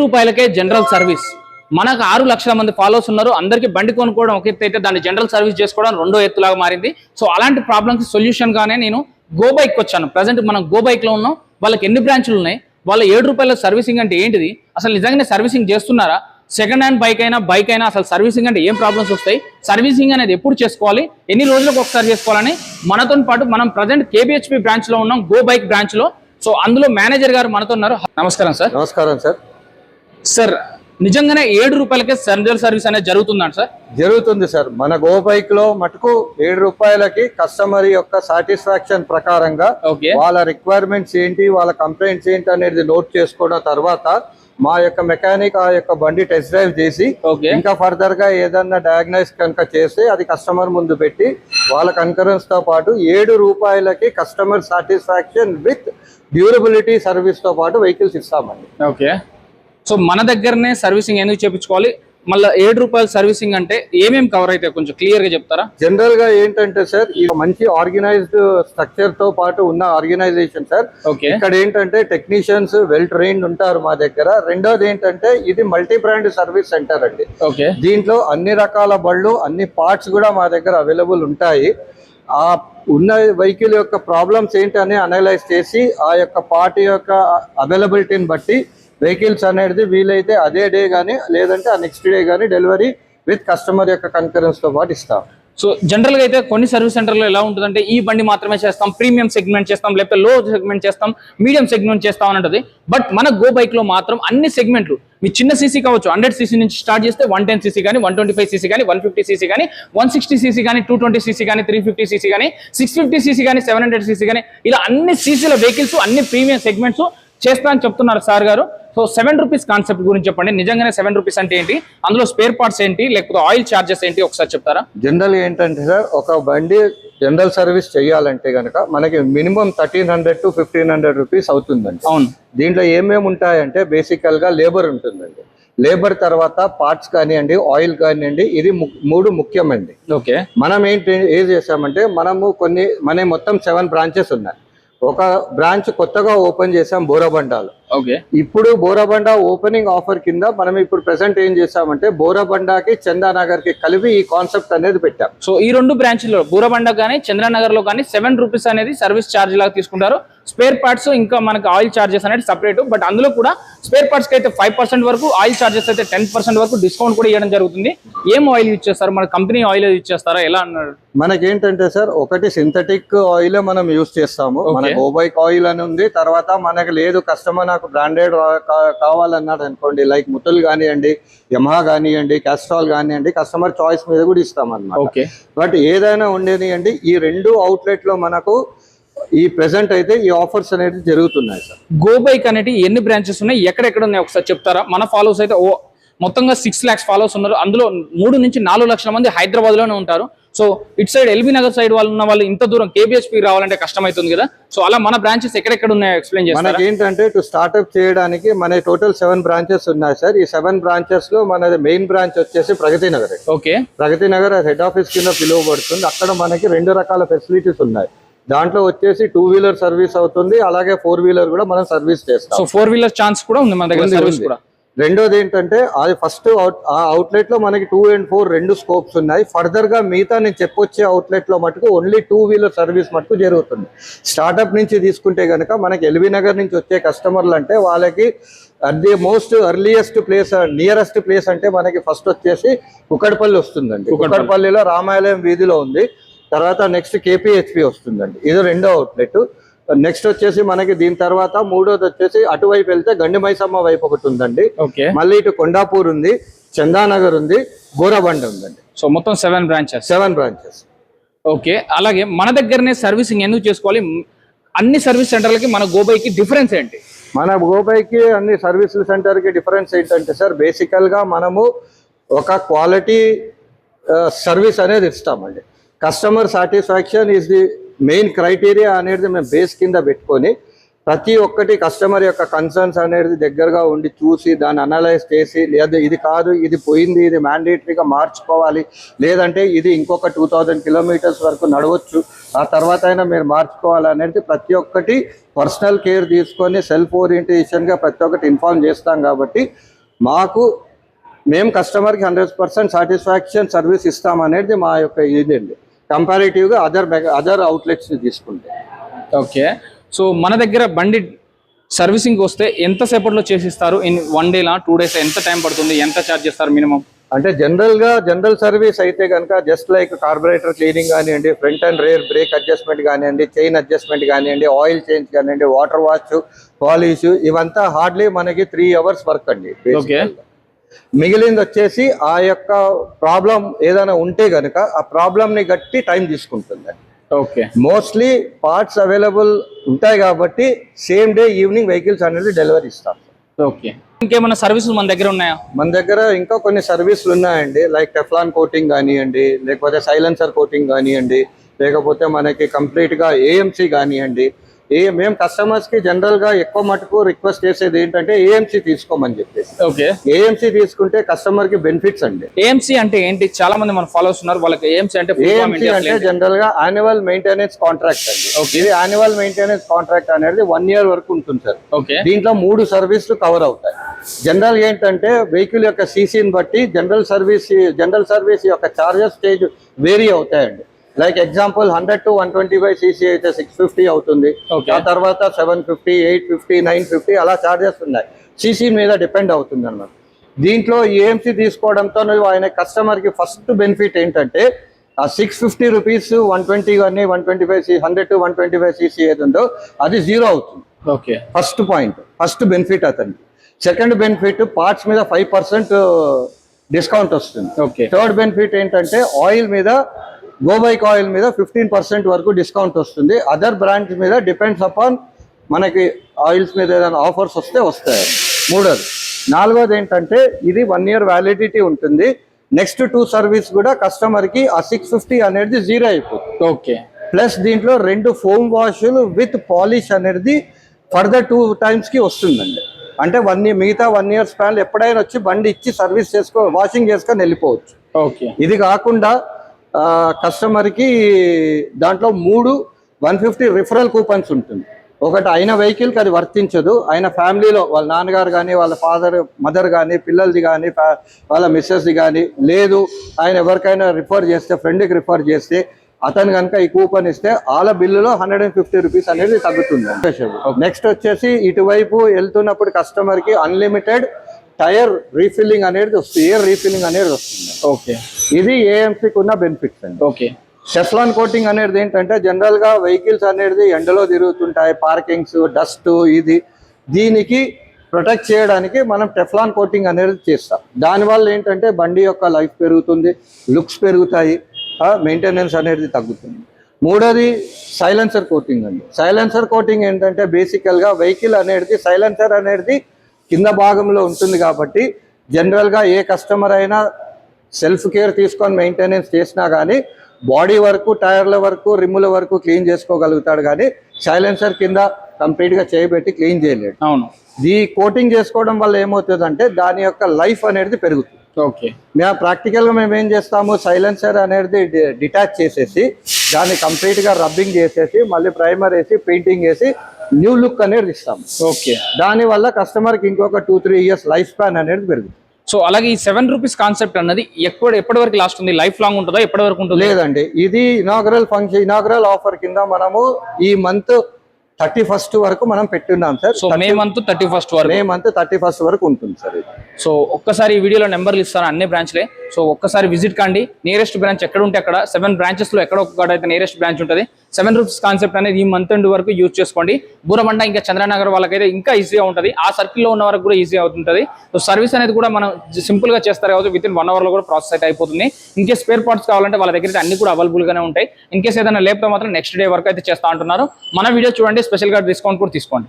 రూపాయలకే general service. మనకు 6 లక్షల మంది ఫాలోవర్స్ ఉన్నారు. అందరికీ బండి కొనుక్కోవడం ఒక ఎత్తు అయితే దాన్ని జనరల్ సర్వీస్ చేసుకోవడం రెండో ఎత్తులాగా మారింది. సో అలాంటి ప్రాబ్లమ్స్ సొల్యూషన్ గానే నేను గో బైక్ వచ్చాను. ప్రజెంట్ మనం గో బైక్ లో ఉన్నాం. వాళ్ళకి ఎన్ని బ్రాంచ్లు ఉన్నాయి, వాళ్ళ 7 రూపాయల సర్వీసింగ్ అంటే ఏంటిది, అసలు నిజంగానే సర్వీసింగ్ చేస్తున్నారా, సెకండ్ హ్యాండ్ బైక్ అయినా అసలు సర్వీసింగ్ అంటే ఏం ప్రాబ్లమ్స్ వస్తాయి, సర్వీసింగ్ అనేది ఎప్పుడు చేసుకోవాలి, ఎన్ని రోజులకు ఒకసారి చేసుకోవాలని మనతో పాటు మనం ప్రజెంట్ కేబిహెచ్పి బ్రాంచ్ లో ఉన్నాం, గో బైక్ బ్రాంచ్ లో. సో అందులో మేనేజర్ గారు మనతో ఉన్నారు. నమస్కారం సార్. నమస్కారం సార్. సార్ నిజంగానే 7 రూపాయలకే జనరల్ సర్వీస్ అనేది జరుగుతుందండి సార్? జరుగుతుంది సార్. మన గో బైక్ లో మటుకు 7 రూపాయలకి కస్టమర్ యొక్క సాటిస్ఫాక్షన్ ప్రకారంగా వాళ్ళ రిక్వైర్మెంట్స్ ఏంటి, వాళ్ళ కంప్లైంట్స్ ఏంటి అనేది నోట్ చేసుకోవడం తర్వాత మా యొక్క మెకానిక్ ఆ యొక్క బండి టెస్ట్ డ్రైవ్ చేసి ఇంకా ఫర్దర్ గా ఏదన్నా డయాగ్నైజ్ కనుక చేస్తే అది కస్టమర్ ముందు పెట్టి వాళ్ళ కన్కరెన్స్ తో పాటు 7 రూపాయలకి customer satisfaction with durability service తో పాటు వెహికల్స్ ఇస్తామండి. ఓకే. సో మన దగ్గరనే సర్వీసింగ్ ఎందుకు చేయించుకోవాలి, మళ్ళీ 7 రూపాయల సర్వీసింగ్ అంటే ఏమేమి కవర్ అయితే కొంచెం క్లియర్ గా చెప్తారా? జనరల్ గా ఏంటంటే సార్, ఈ మంచి ఆర్గనైజ్డ్ స్ట్రక్చర్ తో పాటు ఉన్న ఆర్గనైజేషన్ సార్. ఇక్కడ ఏంటంటే టెక్నీషియన్స్ వెల్ ట్రైన్డ్ ఉంటారు మా దగ్గర. రెండోది ఏంటంటే ఇది మల్టీ బ్రాండ్ సర్వీస్ సెంటర్ అండి. దీంట్లో అన్ని రకాల బళ్ళు, అన్ని పార్ట్స్ కూడా మా దగ్గర అవైలబుల్ ఉంటాయి. ఆ ఉన్న వెహికల్ యొక్క ప్రాబ్లమ్స్ ఏంటి అని అనలైజ్ చేసి ఆ యొక్క పార్ట్ యొక్క అవైలబిలిటీని బట్టి వెహికల్స్ అనేది వీలైతే అదే డే కానీ లేదంటే ఆ నెక్స్ట్ డే కానీ డెలివరీ విత్ కస్టమర్ యొక్క కన్కరెన్స్ తో పాటు ఇస్తాం. సో జనరల్ గా అయితే కొన్ని సర్వీస్ సెంటర్లో ఎలా ఉంటుందంటే ఈ బండి మాత్రమే చేస్తాం, ప్రీమియం సెగ్మెంట్ చేస్తాం, లేకపోతే లో సెగ్మెంట్ చేస్తాం, మీడియం సెగ్మెంట్ చేస్తాం అని ఉంటుంది. బట్ మన గో బైక్ లో మాత్రం అన్ని సెగ్మెంట్లు, మీ చిన్న సీసీ కావచ్చు, 100 సీసీ నుంచి స్టార్ట్ చేస్తే 110 సీసీ కానీ, 125 సీసీ కానీ, 150 సీసీ కానీ, 160 సీసీ కానీ, 220 సీసీ కానీ, 350 సీసీ కానీ, 650 సీసీ కానీ, 700 సీసీ కానీ, ఇలా అన్ని సీసీల వెహికల్స్ అన్ని ప్రీమియం సెగ్మెంట్స్ చేస్తా అని చెప్తున్నారు సార్ గారు. సో 7 రూపీస్ కాన్సెప్ట్ గురించి చెప్పండి. నిజంగానే 7 రూపీస్ అంటే ఏంటి, అందులో స్పేర్ పార్ట్స్ ఏంటి, లేకపోతే ఆయిల్ చార్జెస్ ఏంటి ఒకసారి చెప్తారా? జనరల్ ఏంటంటే సార్, ఒక బండి జనరల్ సర్వీస్ చేయాలంటే కనుక మనకి మినిమం 1300 to 1500 రూపీస్ అవుతుందండి. అవును. దీంట్లో ఏమేమి ఉంటాయంటే బేసికల్ గా లేబర్ ఉంటుందండి. లేబర్ తర్వాత పార్ట్స్ కానివ్వండి, ఆయిల్ కానివ్వండి, ఇది 3 ముఖ్యమండి. ఓకే. మనం ఏం చేసామంటే మన మొత్తం 7 బ్రాంచెస్ ఉన్నాయి. ఒక బ్రాంచ్ కొత్తగా ఓపెన్ చేసాం బోరబండాలో. ఇప్పుడు బోరబండ ఓపెనింగ్ ఆఫర్ కింద మనం ఇప్పుడు ప్రెసెంట్ ఏం చేసామంటే బోరబండకి చందానగర్ కి కలిపి ఈ కాన్సెప్ట్ అనేది పెట్టాం. సో ఈ 2 బ్రాంచ్లో బోరబండ కానీ చంద్రనగర్ లో కానీ 7 రూపీస్ అనేది సర్వీస్ ఛార్జ్ లాగా తీసుకుంటారు. స్పేర్ పార్ట్స్ ఇంకా మనకి ఆయిల్ చార్జెస్ అనేది సపరేట్. బట్ అందులో కూడా స్పేర్ పార్ట్స్ కి అయితే 5% వరకు, ఆయిల్ చార్జెస్ అయితే 10% వరకు డిస్కౌంట్ కూడా ఇవ్వడం జరుగుతుంది. ఏం ఆయిల్ యూజ్ చేస్తారు, మన కంపెనీ ఆయిల్ యూజ్ చేస్తారా, ఎలా అన్నారు? మనకేంటంటే సార్, ఒకటి సింథటిక్ ఆయిల్ మనం యూజ్ చేస్తాము. మన గో బైక్ ఆయిల్ అని ఉంది. తర్వాత మనకి లేదు కస్టమర్ నాకు బ్రాండెడ్ కావాలన్నాడు అనుకోండి, లైక్ ముతుల్ కానివ్వండి, యమహా కానివ్వండి, కాస్ట్రాల్ కానివ్వండి, కస్టమర్ చాయిస్ మీద కూడా ఇస్తాం అన్నమాట. బట్ ఏదైనా ఉండేది అండి, ఈ 2 అవుట్లెట్ లో మనకు ఈ ప్రెసెంట్ అయితే ఈ ఆఫర్స్ అనేది జరుగుతున్నాయి సార్. గో బైక్ అనేది ఎన్ని బ్రాంచెస్ ఉన్నాయి, ఎక్కడెక్కడ ఉన్నాయి ఒకసారి చెప్తారా? మన ఫాలోవర్స్ అయితే మొత్తంగా 6 lakhs ఫాలోవర్స్ ఉన్నారు. అందులో 3 నుంచి 4 లక్షల మంది హైదరాబాద్ లోనే ఉంటారు. సో ఇటు సైడ్ ఎల్బీ నగర్ సైడ్ వాళ్ళు ఉన్న వాళ్ళు ఇంత దూరం కేబిహెచ్పి రావాలంటే కష్టమవుతుంది కదా. సో అలా మన బ్రాంచెస్ ఎక్కడెక్కడ ఉన్నాయో ఎక్స్ప్లెయిన్ చేస్తారా? మనకి ఏంటంటే స్టార్ట్అప్ చేయడానికి మన టోటల్ 7 బ్రాంచెస్ ఉన్నాయి సార్. ఈ 7 బ్రాంచెస్ లో మనది మెయిన్ బ్రాంచ్ వచ్చేసి Pragathi Nagar. Okay. Pragathi Nagar head office కింద పిలువబడుతుంది. అక్కడ మనకి 2 రకాల ఫెసిలిటీస్ ఉన్నాయి. దాంట్లో వచ్చేసి 2 వీలర్ సర్వీస్ అవుతుంది, అలాగే 4 వీలర్ కూడా మనం సర్వీస్ చేస్తాం. సో 4 వీలర్ ఛాన్స్ కూడా ఉంది మన దగ్గర సర్వీస్ కూడా. రెండోది ఏంటంటే అది ఫస్ట్ ఆ అవుట్లెట్ లో మనకి 2 and 4 2 స్కోప్స్ ఉన్నాయి. ఫర్దర్ గా మిగతా నేను చెప్పొచ్చే అవుట్లెట్ లో మటుకు ఓన్లీ 2 వీలర్ సర్వీస్ మటుకు జరుగుతుంది. స్టార్ట్అప్ నుంచి తీసుకుంటే కనుక మనకి ఎల్బీ నగర్ నుంచి వచ్చే కస్టమర్లు అంటే వాళ్ళకి అది most earliest place, nearest place అంటే మనకి ఫస్ట్ వచ్చేసి కుక్కడపల్లి వస్తుందండి. కుక్కడపల్లిలో రామాలయం వీధిలో ఉంది. తర్వాత నెక్స్ట్ కేపీహెచ్పి వస్తుందండి. ఇది 2వ అవుట్లెట్. నెక్స్ట్ వచ్చేసి మనకి దీని తర్వాత 3వది వచ్చేసి అటువైపు వెళ్తే గండిమైసమ్మ వైపు ఒకటి ఉందండి. మళ్ళీ ఇటు కొండాపూర్ ఉంది, చందానగర్ ఉంది, బోరబండ ఉందండి. సో మొత్తం 7 బ్రాంచెస్. ఓకే. అలాగే మన దగ్గరనే సర్వీసింగ్ ఎందుకు చేసుకోవాలి, అన్ని సర్వీస్ సెంటర్లకి మన గో బైక్ కి డిఫరెన్స్ ఏంటి? మన గో బైక్ కి అన్ని సర్వీస్ సెంటర్ కి డిఫరెన్స్ ఏంటంటే సార్, బేసికల్ గా మనము ఒక క్వాలిటీ సర్వీస్ అనేది ఇస్తామండి. Customer satisfaction is the main criteria అనేది మేము బేస్ కింద పెట్టుకొని ప్రతి ఒక్కటి కస్టమర్ యొక్క కన్సర్న్స్ అనేది దగ్గరగా ఉండి చూసి దాన్ని అనలైజ్ చేసి, లేదా ఇది కాదు, ఇది పోయింది, ఇది మ్యాండేటరీగా మార్చుకోవాలి, లేదంటే ఇది ఇంకొక 2000 కిలోమీటర్స్ వరకు నడవచ్చు, ఆ తర్వాత అయినా మీరు మార్చుకోవాలి అనేది ప్రతి ఒక్కటి పర్సనల్ కేర్ తీసుకొని సెల్ఫ్ ఓరియంటేషన్గా ప్రతి ఒక్కటి ఇన్ఫార్మ్ చేస్తాం. కాబట్టి మేము కస్టమర్కి 100% సాటిస్ఫాక్షన్ సర్వీస్ ఇస్తామనేది మా యొక్క ఇదండి, కంపారిటివ్గా అదర్ అవుట్లెట్స్ని తీసుకుంటే. ఓకే, సో మన దగ్గర బండి సర్వీసింగ్ వస్తే ఎంత సేపట్లో చేసిస్తారు? ఇన్ 1 డే 2 డేస్ ఎంత టైం పడుతుంది? ఎంత ఛార్జ్ చేస్తారు మినిమం? అంటే జనరల్ సర్వీస్ అయితే కనుక జస్ట్ లైక్ కార్బొరేటర్ క్లీనింగ్ కానివ్వండి, front and rare break adjustment కానివ్వండి, చైన్ అడ్జస్ట్మెంట్ కానివ్వండి, ఆయిల్ చేంజ్ కానివ్వండి, వాటర్ వాష్, పాలిష్, ఇవంతా హార్డ్లీ మనకి 3 అవర్స్ వర్క్ అండి. ఓకే, మిగిలింది వచ్చేసి ఆ యొక్క ప్రాబ్లం ఏదైనా ఉంటే కనుక ఆ ప్రాబ్లంని గట్టి టైం తీసుకుంటుంది. ఓకే, మోస్ట్లీ పార్ట్స్ అవైలబుల్ ఉంటాయి కాబట్టి సేమ్ డే ఈవినింగ్ వెహికల్స్ అనేది డెలివరీ ఇస్తాం. ఓకే, ఇంకేమైనా సర్వీసులు మన దగ్గర ఉన్నాయా? మన దగ్గర ఇంకా కొన్ని సర్వీసులు ఉన్నాయండి, లైక్ టెఫ్లాన్ కోటింగ్ కానివ్వండి, లేకపోతే సైలెన్సర్ కోటింగ్ కానివ్వండి, లేకపోతే మనకి కంప్లీట్గా ఏఎంసీ కానివ్వండి. మేము కస్టమర్స్కి జనరల్గా ఎక్కువ మటుకు రిక్వెస్ట్ చేసేది ఏంటంటే ఏఎంసీ తీసుకోమని చెప్పేసి. ఓకే, ఏఎంసీ తీసుకుంటే కస్టమర్కి బెనిఫిట్స్ అండి. ఏఎంసీ అంటే ఏంటి? చాలా మంది మన ఫాలోవర్స్ ఉన్నారు, వాళ్ళకి ఏఎంసీ అంటే జనరల్ గా యాన్యువల్ మెయింటెనెన్స్ కాంట్రాక్ట్ అండి. ఇది యాన్యువల్ మెయింటెనెన్స్ కాంట్రాక్ట్ అనేది 1 year వరకు ఉంటుంది సార్. ఓకే, దీంట్లో 3 సర్వీసులు కవర్ అవుతాయి. జనరల్ ఏంటంటే వెహికల్ యొక్క సీసీని బట్టి జనరల్ సర్వీస్ యొక్క చార్జెస్ స్టేజ్ వేరీ అవుతాయండి. లైక్ ఎగ్జాంపుల్ 100 to 125 cc అయితే 650 అవుతుంది. ఆ తర్వాత 750, 850, 950 అలా చార్జెస్ ఉన్నాయి. సీసీ మీద డిపెండ్ అవుతుంది అన్నమాట. దీంట్లో ఏఎంసీ తీసుకోవడంతో ఆయన కస్టమర్కి ఫస్ట్ బెనిఫిట్ ఏంటంటే ఆ 650 రూపీస్ 120 కానీ 125 100 to 125 cc ఏది ఉందో అది 0 అవుతుంది. ఓకే, ఫస్ట్ బెనిఫిట్ అతనికి. సెకండ్ బెనిఫిట్ పార్ట్స్ మీద 5% డిస్కౌంట్ వస్తుంది. ఓకే, థర్డ్ బెనిఫిట్ ఏంటంటే ఆయిల్ మీద, గో బైక్ ఆయిల్ మీద 15% వరకు డిస్కౌంట్ వస్తుంది. అదర్ బ్రాండ్స్ మీద డిపెండ్స్ అపాన్ మనకి ఆయిల్స్ మీద ఏదైనా ఆఫర్స్ వస్తాయి. నాలుగోది ఏంటంటే ఇది 1 year వ్యాలిడిటీ ఉంటుంది. నెక్స్ట్ 2 సర్వీస్ కూడా కస్టమర్కి ఆ 650 అనేది 0 అయిపోతుంది. ఓకే, ప్లస్ దీంట్లో 2 ఫోమ్ వాష్లు విత్ పాలిష్ అనేది ఫర్దర్ 2 టైమ్స్కి వస్తుందండి. అంటే మిగతా 1 year స్పాన్ ఎప్పుడైనా వచ్చి బండి ఇచ్చి సర్వీస్ వాషింగ్ చేసుకొని వెళ్ళిపోవచ్చు. ఓకే, ఇది కాకుండా కస్టమర్కి దాంట్లో 3 150 రిఫరల్ కూపన్స్ ఉంటుంది. ఒకటి ఆయన వెహికల్కి అది వర్తించదు, ఆయన ఫ్యామిలీలో వాళ్ళ నాన్నగారు కానీ, వాళ్ళ మదర్ కానీ, పిల్లలది కానీ, వాళ్ళ మిస్సెస్ది కానీ, లేదు ఆయన ఎవరికైనా రిఫర్ చేస్తే, ఫ్రెండ్కి రిఫర్ చేస్తే అతను కనుక ఈ కూపన్ ఇస్తే వాళ్ళ బిల్లులో 150 రూపీస్ అనేది తగ్గుతుంది. నెక్స్ట్ వచ్చేసి ఇటువైపు వెళ్తున్నప్పుడు కస్టమర్కి అన్లిమిటెడ్ టైర్ రీఫిల్లింగ్ అనేది వస్తుంది, ఎయిర్ రీఫిల్లింగ్ అనేది వస్తుంది. ఓకే, ఇది ఏఎంసీకి ఉన్న బెనిఫిట్స్ అండి. ఓకే, టెఫ్లాన్ కోటింగ్ అనేది ఏంటంటే జనరల్ గా వెహికల్స్ అనేది ఎండలో తిరుగుతుంటాయి, పార్కింగ్స్, డస్ట్, దీనికి ప్రొటెక్ట్ చేయడానికి మనం టెఫ్లాన్ కోటింగ్ అనేది చేస్తాం. దానివల్ల ఏంటంటే బండి యొక్క లైఫ్ పెరుగుతుంది, లుక్స్ పెరుగుతాయి, మెయింటెనెన్స్ అనేది తగ్గుతుంది. మూడోది సైలెన్సర్ కోటింగ్ అండి. సైలెన్సర్ కోటింగ్ ఏంటంటే బేసికల్గా వెహికల్ అనేది సైలెన్సర్ అనేది కింద భాగంలో ఉంటుంది కాబట్టి జనరల్గా ఏ కస్టమర్ అయినా సెల్ఫ్ కేర్ తీసుకొని మెయింటెనెన్స్ చేసినా కానీ బాడీ వరకు, టైర్ల వరకు, రిమ్ముల వరకు క్లీన్ చేసుకోగలుగుతాడు, కానీ సైలెన్సర్ కింద కంప్లీట్గా చేయబెట్టి క్లీన్ చేయలేడు. అవును, ఈ కోటింగ్ చేసుకోవడం వల్ల ఏమవుతుందంటే దాని యొక్క లైఫ్ అనేది పెరుగుతుంది. ఓకే, ప్రాక్టికల్గా మేము ఏం చేస్తాము, సైలెన్సర్ అనేది డిటాచ్ చేసేసి దాన్ని కంప్లీట్గా రబ్బింగ్ చేసేసి మళ్ళీ ప్రైమర్ వేసి పెయింటింగ్ వేసి న్యూ లుక్ అనేది ఇస్తాము. ఓకే, దానివల్ల కస్టమర్కి ఇంకొక 2-3 years లైఫ్ స్పాన్ అనేది పెరుగుతుంది. సో అలాగే ఈ 7 రూపీస్ కాన్సెప్ట్ అన్నది ఎప్పటి వరకు లాస్ట్ ఉంది? లైఫ్ లాంగ్ ఉంటుందా? ఎప్పటి వరకు ఉంటుంది? లేదండి, ఇది ఇనాగరల్ ఆఫర్ కింద మనము ఈ మంత్ 31st వరకు మనం పెట్టున్నాం sir. So May month 31st వరకు ఉంటుంది సార్. సో ఒక్కసారి ఈ వీడియోలో నెంబర్లు ఇస్తాను, అన్ని బ్రాంచ్లే. సో ఒక్కసారి విజిట్ కండి. నియరెస్ట్ బ్రాంచ్ ఎక్కడ ఉంటే అక్కడ 7 branches లో ఎక్కడ ఒక్కడైతే నియరెస్ట్ బ్రాంచ్ ఉంటుంది. 7 రూపీస్ కాన్సెప్ట్ అనేది ఈ మంత్ ఎండ్ వరకు యూజ్ చేసుకోండి. బూరబండ ఇంకా చంద్రనగర్ వాళ్ళకైతే ఇంకా ఈజీగా ఉంటుంది, ఆ సర్కిల్లో ఉన్న వరకు కూడా ఈజీ అవుతుంటుంది. సో సర్వీస్ అనేది కూడా మనం సింపుల్ గా చేస్తారు కాబట్టి వితిన్ 1 hour లో కూడా ప్రాసెస్ అయితే అయిపోతుంది. ఇన్ కేస్ స్పేర్ పార్ట్స్ కావాలంటే వాళ్ళ దగ్గర అన్ని కూడా అవైలబుల్ గానే ఉంటాయి. ఇన్ కేస్ ఏదైనా లేకపోతే మాత్రం నెక్స్ట్ డే వరకు అయితే చేస్తా అంటున్నారు. మన వీడియో చూడండి, స్పెషల్ గా డిస్కౌంట్ కూడా తీసుకోండి.